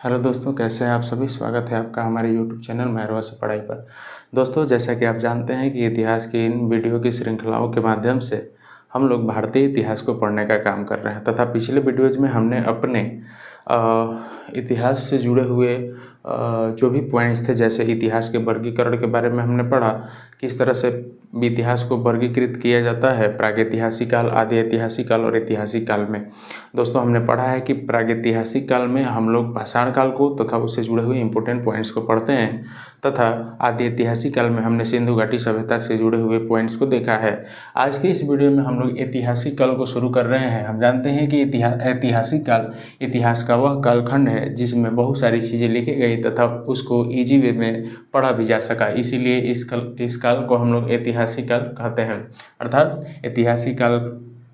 Hello दोस्तों, कैसे हैं आप सभी। स्वागत है आपका हमारे यूट्यूब चैनल मेहरवा से पढ़ाई पर। दोस्तों, जैसा कि आप जानते हैं कि इतिहास की इन वीडियो की श्रृंखलाओं के माध्यम से हम लोग भारतीय इतिहास को पढ़ने का काम कर रहे हैं तथा पिछले वीडियोज में हमने अपने इतिहास से जुड़े हुए जो भी पॉइंट्स थे, जैसे इतिहास के वर्गीकरण के बारे में हमने पढ़ा, किस तरह से इतिहास को वर्गीकृत किया जाता है प्रागैतिहासिक काल, आदि ऐतिहासिक काल और ऐतिहासिक काल में। दोस्तों, हमने पढ़ा है कि प्रागैतिहासिक काल में हम लोग पाषाण काल को तथा उससे जुड़े हुए इंपॉर्टेंट पॉइंट्स को पढ़ते हैं तथा आदि ऐतिहासिक काल में हमने सिंधु घाटी सभ्यता से जुड़े हुए पॉइंट्स को देखा है। आज के इस वीडियो में हम लोग ऐतिहासिक काल को शुरू कर रहे हैं। हम जानते हैं कि ऐतिहासिक काल इतिहास का वह कालखंड है जिसमें बहुत सारी चीज़ें लिखी गई तथा उसको ईजी वे में पढ़ा भी जा सका, इसीलिए इस काल को हम लोग ऐतिहासिक काल कहते हैं। अर्थात ऐतिहासिक काल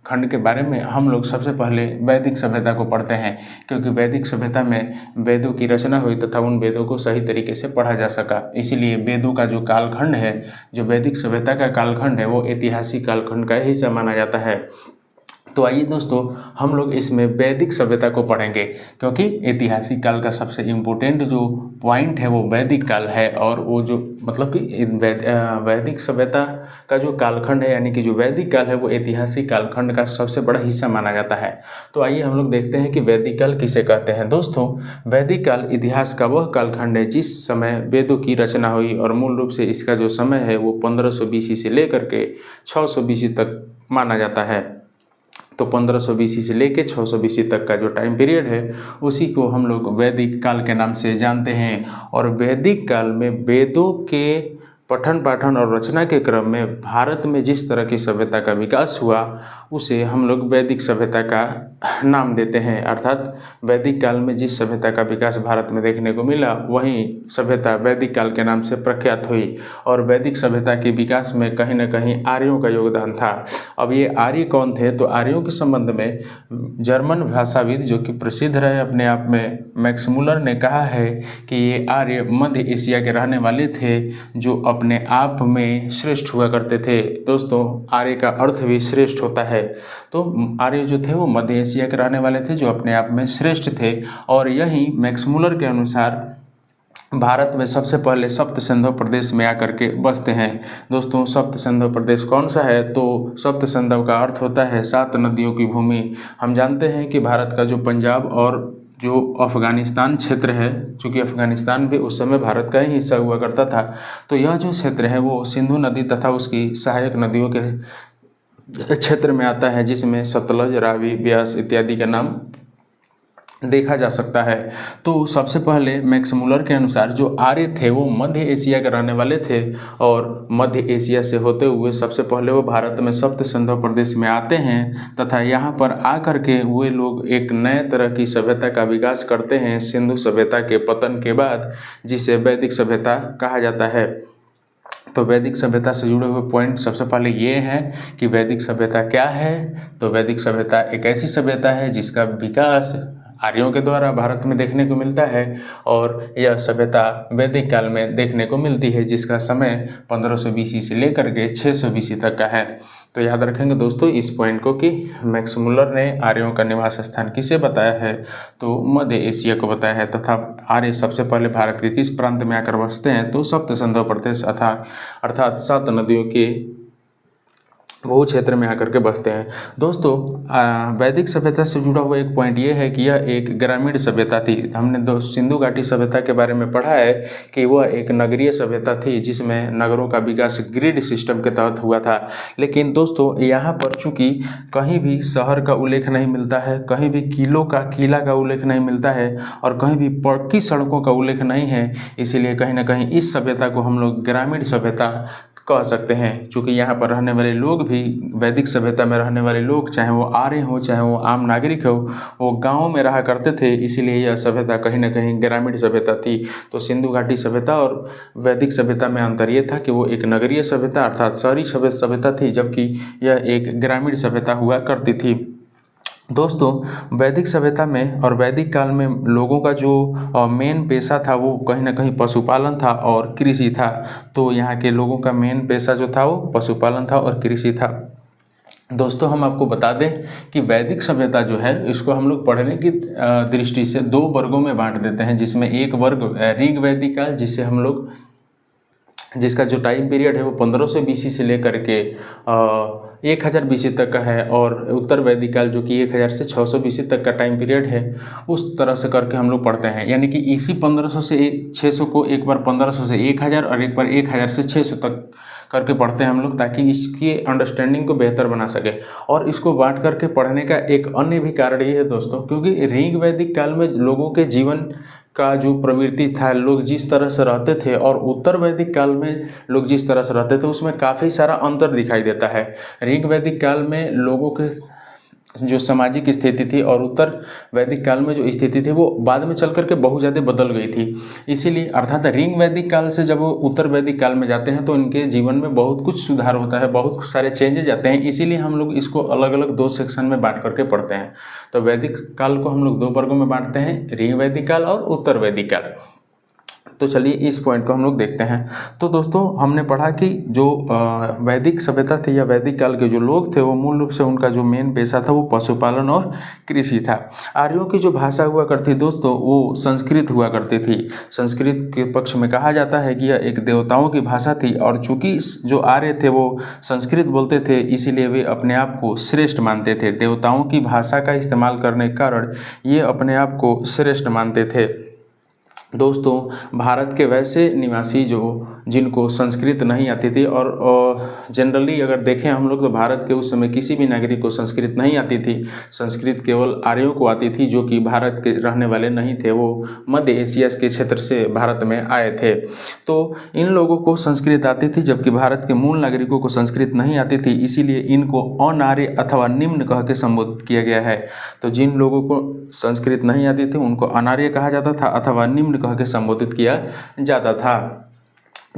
खंड के बारे में हम लोग सबसे पहले वैदिक सभ्यता को पढ़ते हैं, क्योंकि वैदिक सभ्यता में वेदों की रचना हुई तथा उन वेदों को सही तरीके से पढ़ा जा सका। इसीलिए वेदों का जो कालखंड है, जो वैदिक सभ्यता का कालखंड है, वो ऐतिहासिक कालखंड का हिस्सा माना जाता है। तो आइए दोस्तों, हम लोग इसमें वैदिक सभ्यता को पढ़ेंगे, क्योंकि ऐतिहासिक काल का सबसे इम्पोर्टेंट जो पॉइंट है वो वैदिक काल है। और वो जो मतलब कि वैदिक सभ्यता का जो कालखंड है, यानी कि जो वैदिक काल है, वो ऐतिहासिक कालखंड का सबसे बड़ा हिस्सा माना जाता है। तो आइए हम लोग देखते हैं कि वैदिक काल किसे कहते हैं। दोस्तों, वैदिक काल इतिहास का वह कालखंड है जिस समय वेदों की रचना हुई, और मूल रूप से इसका जो समय है वो 1500 BC से लेकर के 600 BC तक माना जाता है। तो 1500 BC से लेकर 600 BC तक का जो टाइम पीरियड है उसी को हम लोग वैदिक काल के नाम से जानते हैं। और वैदिक काल में वेदों के पठन पाठन और रचना के क्रम में भारत में जिस तरह की सभ्यता का विकास हुआ उसे हम लोग वैदिक सभ्यता का नाम देते हैं। अर्थात वैदिक काल में जिस सभ्यता का विकास भारत में देखने को मिला वही सभ्यता वैदिक काल के नाम से प्रख्यात हुई। और वैदिक सभ्यता के विकास में कहीं ना कहीं आर्यों का योगदान था। अब ये आर्य कौन थे, तो आर्यों के संबंध में जर्मन भाषाविद जो कि प्रसिद्ध रहे अपने आप में, मैक्स मुलर ने कहा है कि ये आर्य मध्य एशिया के रहने वाले थे जो अपने आप में श्रेष्ठ हुआ करते थे। दोस्तों, आर्य का अर्थ भी श्रेष्ठ होता है। तो आर्य जो थे वो मध्य एशिया के रहने वाले थे जो अपने आप में श्रेष्ठ थे। और यही मैक्स मुलर के अनुसार भारत में सबसे पहले सप्त सिंधु प्रदेश में आकर के बसते हैं। दोस्तों, सप्त सिंधु प्रदेश कौन सा है, तो सप्त सिंधु का अर्थ होता है 7 नदियों की भूमि। हम जानते हैं कि भारत का जो पंजाब और जो अफ़गानिस्तान क्षेत्र है, चूँकि अफ़गानिस्तान भी उस समय भारत का ही हिस्सा हुआ करता था, तो यह जो क्षेत्र है वो सिंधु नदी तथा उसकी सहायक नदियों के क्षेत्र में आता है, जिसमें सतलज, रावी, ब्यास इत्यादि का नाम देखा जा सकता है। तो सबसे पहले मैक्स मुलर के अनुसार जो आर्य थे वो मध्य एशिया के रहने वाले थे, और मध्य एशिया से होते हुए सबसे पहले वो भारत में सप्त सिंधु प्रदेश में आते हैं तथा यहाँ पर आकर के वे लोग एक नए तरह की सभ्यता का विकास करते हैं सिंधु सभ्यता के पतन के बाद, जिसे वैदिक सभ्यता कहा जाता है। तो वैदिक सभ्यता से जुड़े हुए पॉइंट सबसे पहले ये है कि वैदिक सभ्यता क्या है। तो वैदिक सभ्यता एक ऐसी सभ्यता है जिसका विकास आर्यों के द्वारा भारत में देखने को मिलता है, और यह सभ्यता वैदिक काल में देखने को मिलती है जिसका समय 1500 BC से लेकर के 600 BC तक का है। तो याद रखेंगे दोस्तों इस पॉइंट को कि मैक्स मुलर ने आर्यों का निवास स्थान किसे बताया है, तो मध्य एशिया को बताया है। तथा आर्य सबसे पहले भारत के किस प्रांत में आकर बसते हैं, तो सप्त सिंधु प्रदेश अर्थात 7 नदियों के वो क्षेत्र में आकर के बसते हैं। दोस्तों, वैदिक सभ्यता से जुड़ा हुआ एक पॉइंट ये है कि यह एक ग्रामीण सभ्यता थी। हमने सिंधु घाटी सभ्यता के बारे में पढ़ा है कि वह एक नगरीय सभ्यता थी जिसमें नगरों का विकास ग्रिड सिस्टम के तहत हुआ था। लेकिन दोस्तों, यहाँ पर चूँकि कहीं भी शहर का उल्लेख नहीं मिलता है, कहीं भी किला का उल्लेख नहीं मिलता है, और कहीं भी पक्की सड़कों का उल्लेख नहीं है, इसीलिए कहीं ना कहीं इस सभ्यता को हम लोग ग्रामीण सभ्यता कह सकते हैं। चूँकि यहाँ पर रहने वाले लोग भी, वैदिक सभ्यता में रहने वाले लोग, चाहे वो आर्य हो चाहे वो आम नागरिक हो, वो गाँव में रहा करते थे, इसीलिए यह सभ्यता कहीं ना कहीं ग्रामीण सभ्यता थी। तो सिंधु घाटी सभ्यता और वैदिक सभ्यता में अंतर ये था कि वो एक नगरीय सभ्यता अर्थात शहरी सभ्यता थी, जबकि यह एक ग्रामीण सभ्यता हुआ करती थी। दोस्तों, वैदिक सभ्यता में और वैदिक काल में लोगों का जो मेन पेशा था वो कहीं ना कहीं पशुपालन था और कृषि था। तो यहाँ के लोगों का मेन पेशा जो था वो पशुपालन था और कृषि था। दोस्तों हम आपको बता दें कि वैदिक सभ्यता जो है इसको हम लोग पढ़ने की दृष्टि से 2 वर्गों में बांट देते हैं, जिसमें एक वर्ग ऋग वैदिक काल, जिसे हम लोग जिसका जो टाइम पीरियड है वो 1500 BC से लेकर के 1000 BC तक का है, और उत्तर वैदिक काल जो कि 1000 से 600 BC तक का टाइम पीरियड है, उस तरह से करके हम लोग पढ़ते हैं। यानी कि इसी 1500 से 600 को एक बार 1500 से 1000 और एक बार 1000 से 600 तक करके पढ़ते हैं हम लोग, ताकि इसकी अंडरस्टैंडिंग को बेहतर बना सके। और इसको बांट करके पढ़ने का एक अन्य भी कारण ये है दोस्तों, क्योंकि ऋग वैदिक काल में लोगों के जीवन का जो प्रवृत्ति था, लोग जिस तरह से रहते थे, और उत्तर वैदिक काल में लोग जिस तरह से रहते थे, उसमें काफ़ी सारा अंतर दिखाई देता है। ऋग वैदिक काल में लोगों के जो सामाजिक स्थिति थी और उत्तर वैदिक काल में जो स्थिति थी वो बाद में चल करके बहुत ज़्यादा बदल गई थी। इसीलिए अर्थात ऋग वैदिक काल से जब वो उत्तर वैदिक काल में जाते हैं तो इनके जीवन में बहुत कुछ सुधार होता है, बहुत सारे चेंजेज आते हैं। इसीलिए हम लोग इसको अलग अलग 2 सेक्शन में बांट करके पढ़ते हैं। तो वैदिक काल को हम लोग 2 वर्गों में बांटते हैं, ऋग वैदिक काल और उत्तर वैदिक काल। तो चलिए इस पॉइंट को हम लोग देखते हैं। तो दोस्तों हमने पढ़ा कि जो वैदिक सभ्यता थी या वैदिक काल के जो लोग थे, वो मूल रूप से उनका जो मेन पेशा था वो पशुपालन और कृषि था। आर्यों की जो भाषा हुआ करती दोस्तों वो संस्कृत हुआ करती थी। संस्कृत के पक्ष में कहा जाता है कि यह एक देवताओं की भाषा थी, और चूंकि जो आर्य थे वो संस्कृत बोलते थे, इसीलिए वे अपने आप को श्रेष्ठ मानते थे। देवताओं की भाषा का इस्तेमाल करने के कारण ये अपने आप को श्रेष्ठ मानते थे। दोस्तों भारत के वैसे निवासी जिनको संस्कृत नहीं आती थी, और जनरली अगर देखें हम लोग तो भारत के उस समय किसी भी नागरिक को संस्कृत नहीं आती थी। संस्कृत केवल आर्यों को आती थी, जो कि भारत के रहने वाले नहीं थे, वो मध्य एशिया के क्षेत्र से भारत में आए थे। तो इन लोगों को संस्कृत आती थी, जबकि भारत के मूल नागरिकों को संस्कृत नहीं आती थी। इसीलिए इनको अनार्य अथवा निम्न कह के संबोधित किया गया है। तो जिन लोगों को संस्कृत नहीं आती थी उनको अनार्य कहा जाता था अथवा निम्न कह के संबोधित किया जाता था।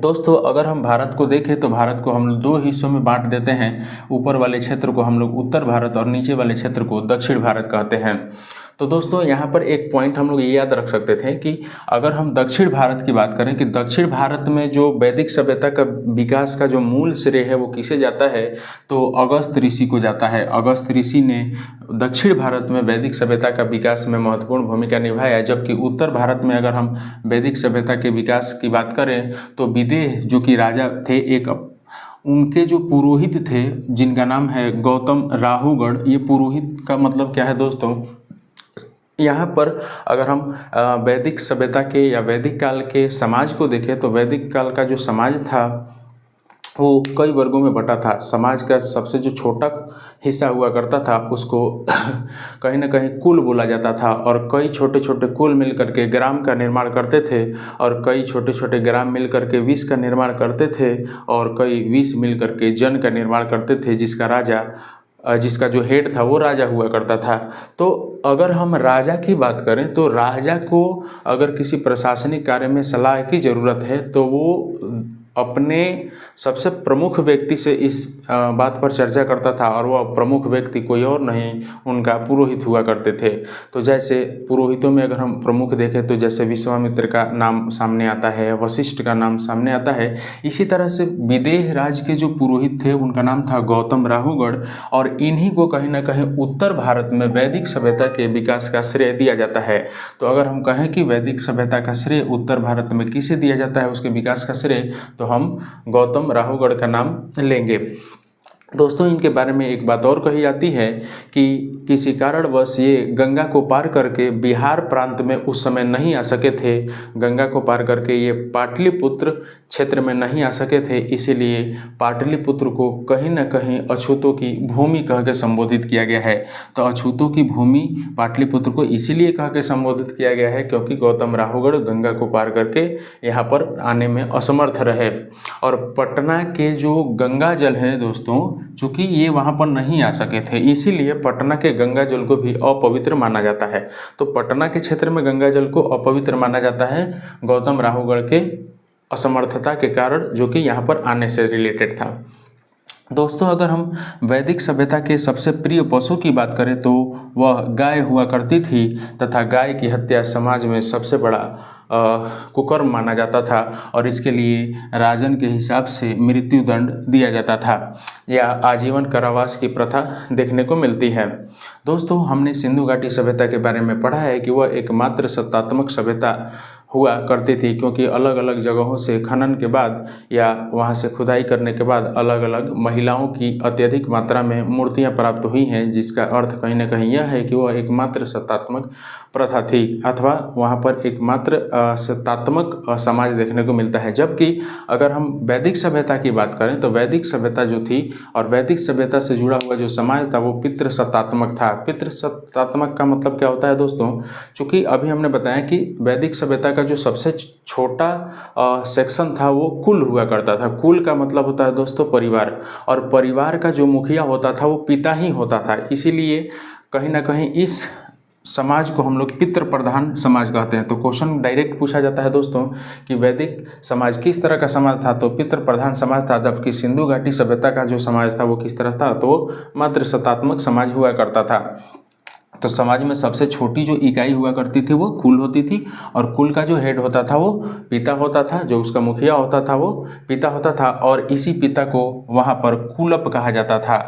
दोस्तों अगर हम भारत को देखें तो भारत को हम लोग 2 हिस्सों में बांट देते हैं। ऊपर वाले क्षेत्र को हम लोग उत्तर भारत और नीचे वाले क्षेत्र को दक्षिण भारत कहते हैं। तो दोस्तों यहाँ पर एक पॉइंट हम लोग ये याद रख सकते थे कि अगर हम दक्षिण भारत की बात करें कि दक्षिण भारत में जो वैदिक सभ्यता का विकास का जो मूल श्रेय है वो किसे जाता है, तो अगस्त ऋषि को जाता है। अगस्त ऋषि ने दक्षिण भारत में वैदिक सभ्यता का विकास में महत्वपूर्ण भूमिका निभाया, जबकि उत्तर भारत में अगर हम वैदिक सभ्यता के विकास की बात करें तो विदेह जो कि राजा थे, एक उनके जो पुरोहित थे जिनका नाम है गौतम राहुगढ़। ये पुरोहित का मतलब क्या है दोस्तों, यहाँ पर अगर हम वैदिक सभ्यता के या वैदिक काल के समाज को देखें तो वैदिक काल का जो समाज था वो कई वर्गों में बटा था। समाज का सबसे जो छोटा हिस्सा हुआ करता था उसको कहीं ना कहीं कुल बोला जाता था, और कई छोटे छोटे कुल मिल करके ग्राम का निर्माण करते थे, और कई छोटे छोटे ग्राम मिल करके विष का निर्माण करते थे, और कई विष मिल करके जन का निर्माण करते थे, जिसका जो हेड था वो राजा हुआ करता था। तो अगर हम राजा की बात करें तो राजा को अगर किसी प्रशासनिक कार्य में सलाह की ज़रूरत है तो वो अपने सबसे प्रमुख व्यक्ति से इस बात पर चर्चा करता था, और वह प्रमुख व्यक्ति कोई और नहीं उनका पुरोहित हुआ करते थे। तो जैसे पुरोहितों में अगर हम प्रमुख देखें तो जैसे विश्वामित्र का नाम सामने आता है, वशिष्ठ का नाम सामने आता है। इसी तरह से विदेह राज के जो पुरोहित थे उनका नाम था गौतम राहुगढ़, और इन्हीं को कहीं ना कहीं उत्तर भारत में वैदिक सभ्यता के विकास का श्रेय दिया जाता है। तो अगर हम कहें कि वैदिक सभ्यता का श्रेय उत्तर भारत में किसे दिया जाता है, उसके विकास का श्रेय, तो हम गौतम राहुगढ़ का नाम लेंगे। दोस्तों इनके बारे में एक बात और कही जाती है कि किसी कारणवश ये गंगा को पार करके बिहार प्रांत में उस समय नहीं आ सके थे। गंगा को पार करके ये पाटलिपुत्र क्षेत्र में नहीं आ सके थे, इसीलिए पाटलिपुत्र को कहीं ना कहीं अछूतों की भूमि कह के संबोधित किया गया है। तो अछूतों की भूमि पाटलिपुत्र को इसीलिए कह के संबोधित किया गया है क्योंकि गौतम राहुगढ़ गंगा को पार करके यहाँ पर आने में असमर्थ रहे। और पटना के जो गंगा जल है दोस्तों, चूँकि ये वहाँ पर नहीं आ सके थे, इसीलिए पटना के गंगा जल को भी अपवित्र माना जाता है। तो पटना के क्षेत्र में गंगा जल को अपवित्र माना जाता है गौतम राहुगढ़ के असमर्थता के कारण, जो कि यहाँ पर आने से रिलेटेड था। दोस्तों अगर हम वैदिक सभ्यता के सबसे प्रिय पशु की बात करें तो वह गाय हुआ करती थी, तथा गाय की हत्या समाज में सबसे बड़ा कुकर्म माना जाता था और इसके लिए राजन के हिसाब से मृत्युदंड दिया जाता था या आजीवन कारावास की प्रथा देखने को मिलती है। दोस्तों, हमने सिंधु घाटी सभ्यता के बारे में पढ़ा है कि वह एकमात्र सत्तात्मक सभ्यता हुआ करती थी, क्योंकि अलग अलग जगहों से खनन के बाद या वहां से खुदाई करने के बाद अलग अलग महिलाओं की अत्यधिक मात्रा में मूर्तियां प्राप्त हुई हैं, जिसका अर्थ कहीं ना कहीं यह है कि वह एकमात्र सत्तात्मक प्रथा थी अथवा वहाँ पर एकमात्र सत्तात्मक समाज देखने को मिलता है। जबकि अगर हम वैदिक सभ्यता की बात करें तो वैदिक सभ्यता जो थी और वैदिक सभ्यता से जुड़ा हुआ जो समाज था वो पितृसत्तात्मक था। पितृसत्तात्मक का मतलब क्या होता है दोस्तों? चूँकि अभी हमने बताया कि वैदिक सभ्यता का जो सबसे छोटा सेक्शन था वो कुल हुआ करता था। कुल का मतलब होता है दोस्तों परिवार, और परिवार का जो मुखिया होता था वो पिता ही होता था। इसीलिए कहीं ना कहीं इस समाज को हम लोग पितृ प्रधान समाज कहते हैं। तो क्वेश्चन डायरेक्ट पूछा जाता है दोस्तों कि वैदिक समाज किस तरह का समाज था, तो पितृ प्रधान समाज था। जबकि सिंधु घाटी सभ्यता का जो समाज था वो किस तरह था, तो मातृ सत्तात्मक समाज हुआ करता था। तो समाज में सबसे छोटी जो इकाई हुआ करती थी वो कुल होती थी, और कुल का जो हेड होता था वो पिता होता था, जो उसका मुखिया होता था वो पिता होता था, और इसी पिता को वहाँ पर कुलप कहा जाता था।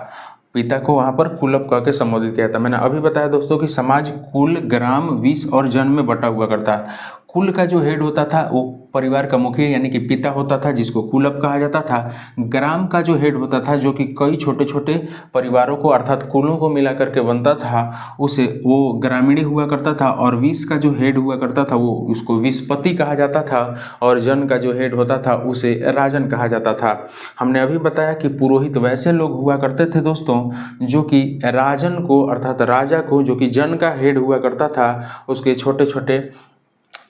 पिता को वहाँ पर कुलप कह के संबोधित किया था। मैंने अभी बताया दोस्तों कि समाज कुल, ग्राम, विष और जन में बटा हुआ करता है। कुल का जो हेड होता था वो परिवार का मुखिया यानी कि पिता होता था, जिसको कुलप कहा जाता था। ग्राम का जो हेड होता था, जो कि कई छोटे छोटे परिवारों को अर्थात कुलों को मिला करके बनता था, उसे वो ग्रामीणी हुआ करता था। और विष का जो हेड हुआ करता था वो उसको विषपति कहा जाता था, और जन का जो हेड होता था उसे राजन कहा जाता था। हमने अभी बताया कि पुरोहित वैसे लोग हुआ करते थे दोस्तों जो कि राजन को अर्थात राजा को, जो कि जन का हेड हुआ करता था, उसके छोटे छोटे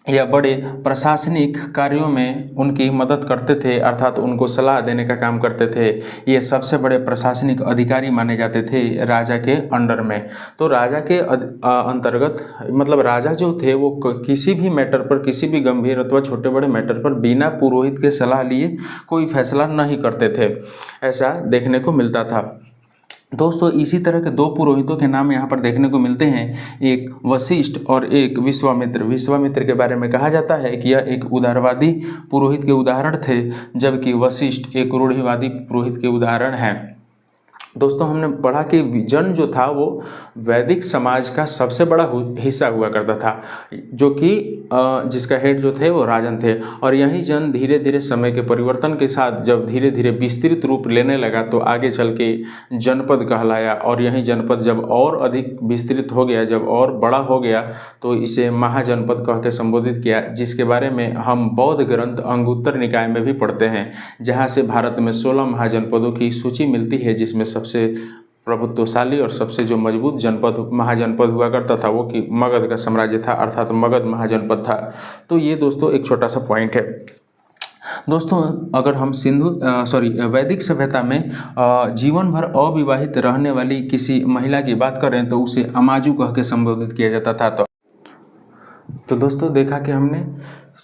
या बड़े प्रशासनिक कार्यों में उनकी मदद करते थे, अर्थात उनको सलाह देने का काम करते थे। ये सबसे बड़े प्रशासनिक अधिकारी माने जाते थे राजा के अंडर में। तो राजा के अंतर्गत मतलब राजा जो थे वो किसी भी मैटर पर, किसी भी गंभीर अथवा छोटे बड़े मैटर पर बिना पुरोहित के सलाह लिए कोई फैसला नहीं करते थे, ऐसा देखने को मिलता था। दोस्तों, इसी तरह के दो पुरोहितों के नाम यहाँ पर देखने को मिलते हैं, एक वशिष्ठ और एक विश्वामित्र। विश्वामित्र के बारे में कहा जाता है कि यह एक उदारवादी पुरोहित के उदाहरण थे, जबकि वशिष्ठ एक रूढ़िवादी पुरोहित के उदाहरण हैं। दोस्तों, हमने पढ़ा कि जन जो था वो वैदिक समाज का सबसे बड़ा हिस्सा हुआ करता था, जो कि जिसका हेड जो थे वो राजन थे। और यही जन धीरे धीरे समय के परिवर्तन के साथ जब धीरे धीरे विस्तृत रूप लेने लगा तो आगे चल के जनपद कहलाया, और यही जनपद जब और अधिक विस्तृत हो गया, जब और बड़ा हो गया, तो इसे महाजनपद कह के संबोधित किया, जिसके बारे में हम बौद्ध ग्रंथ अंगुत्तर निकाय में भी पढ़ते हैं, जहाँ से भारत में 16 महाजनपदों की सूची मिलती है, जिसमें सबसे प्रभुत्वशाली और सबसे जो मजबूत जनपद महाजनपद हुआ करता था वो कि मगध का साम्राज्य था, अर्थात मगध महाजनपद था। तो ये दोस्तों एक छोटा सा पॉइंट है। दोस्तों, अगर हम वैदिक सभ्यता में जीवन भर अविवाहित रहने वाली किसी महिला की बात करें तो उसे अमाजू कह के संबोधित किया जाता था। तो दोस्तों, देखा कि हमने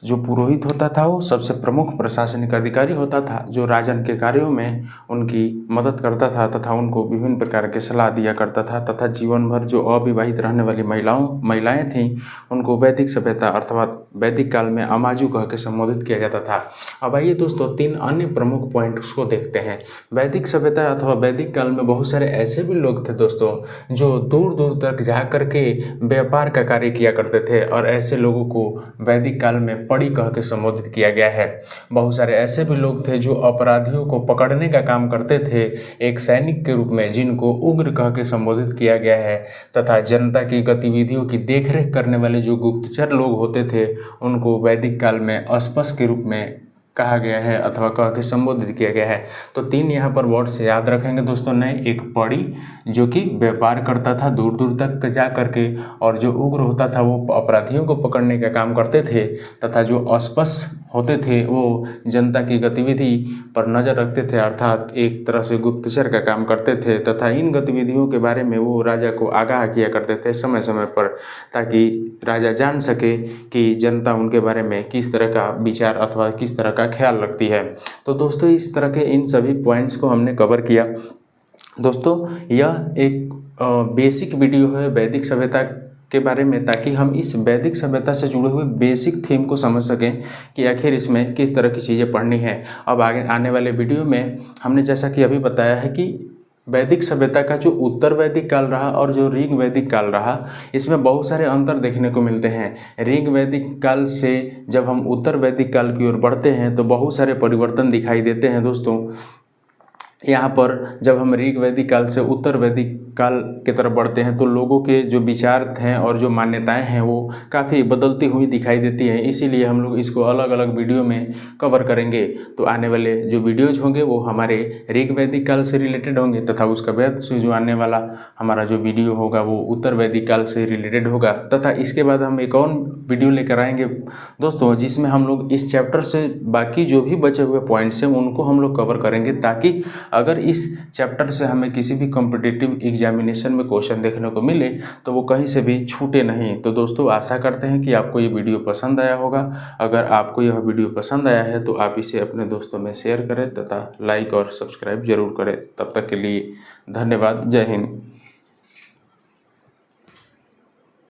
जो पुरोहित होता था वो सबसे प्रमुख प्रशासनिक अधिकारी होता था, जो राजन के कार्यों में उनकी मदद करता था तथा उनको विभिन्न प्रकार के सलाह दिया करता था, तथा जीवन भर जो अविवाहित रहने वाली महिलाएं थीं उनको वैदिक सभ्यता अर्थात वैदिक काल में अमाजू कह के संबोधित किया जाता था। अब आइए दोस्तों 3 अन्य प्रमुख पॉइंट्स को देखते हैं। वैदिक सभ्यता अथवा वैदिक काल में बहुत सारे ऐसे भी लोग थे दोस्तों जो दूर दूर तक जा करके व्यापार का कार्य किया करते थे, और ऐसे लोगों को वैदिक काल में पड़ी कह के संबोधित किया गया है। बहुत सारे ऐसे भी लोग थे जो अपराधियों को पकड़ने का काम करते थे एक सैनिक के रूप में, जिनको उग्र कह के संबोधित किया गया है, तथा जनता की गतिविधियों की देखरेख करने वाले जो गुप्तचर लोग होते थे उनको वैदिक काल में अस्पष्ट के रूप में कहा गया है अथवा कह के संबोधित किया गया है। तो 3 यहाँ पर वर्ड्स याद रखेंगे दोस्तों नए। एक पड़ी जो कि व्यापार करता था दूर दूर तक जा करके, और जो उग्र होता था वो अपराधियों को पकड़ने का काम करते थे, तथा जो अस्पष्ट होते थे वो जनता की गतिविधि पर नज़र रखते थे, अर्थात एक तरह से गुप्तचर का काम करते थे, तथा इन गतिविधियों के बारे में वो राजा को आगाह किया करते थे समय समय पर, ताकि राजा जान सके कि जनता उनके बारे में किस तरह का विचार अथवा किस तरह का ख्याल रखती है। तो दोस्तों, इस तरह के इन सभी पॉइंट्स को हमने कवर किया। दोस्तों, यह एक बेसिक वीडियो है वैदिक सभ्यता के बारे में, ताकि हम इस वैदिक सभ्यता से जुड़े हुए बेसिक थीम को समझ सकें कि आखिर इसमें किस तरह की चीज़ें पढ़नी है। अब आगे आने वाले वीडियो में हमने जैसा कि अभी बताया है कि वैदिक सभ्यता का जो उत्तर वैदिक काल रहा और जो ऋग वैदिक काल रहा, इसमें बहुत सारे अंतर देखने को मिलते हैं। ऋग वैदिक काल से जब हम उत्तर वैदिक काल की ओर बढ़ते हैं तो बहुत सारे परिवर्तन दिखाई देते हैं दोस्तों। यहाँ पर जब हम ऋग वैदिक काल से उत्तर वैदिक काल की तरफ बढ़ते हैं तो लोगों के जो विचार हैं और जो मान्यताएं हैं वो काफ़ी बदलती हुई दिखाई देती हैं। इसीलिए हम लोग इसको अलग अलग वीडियो में कवर करेंगे। तो आने वाले जो वीडियोज होंगे वो हमारे ऋग वैदिक काल से रिलेटेड होंगे, तथा उसका बाद से जो आने वाला हमारा जो वीडियो होगा वो उत्तर वैदिक काल से रिलेटेड होगा। तथा इसके बाद हम एक और वीडियो लेकर आएंगे दोस्तों, जिसमें हम लोग इस चैप्टर से बाकी जो भी बचे हुए पॉइंट्स हैं उनको हम लोग कवर करेंगे, ताकि अगर इस चैप्टर से हमें किसी भी कॉम्पिटिटिव एग्जामिनेशन में क्वेश्चन देखने को मिले तो वो कहीं से भी छूटे नहीं। तो दोस्तों आशा करते हैं कि आपको ये वीडियो पसंद आया होगा। अगर आपको यह वीडियो पसंद आया है तो आप इसे अपने दोस्तों में शेयर करें तथा लाइक और सब्सक्राइब जरूर करें। तब तक के लिए धन्यवाद। जय हिंद।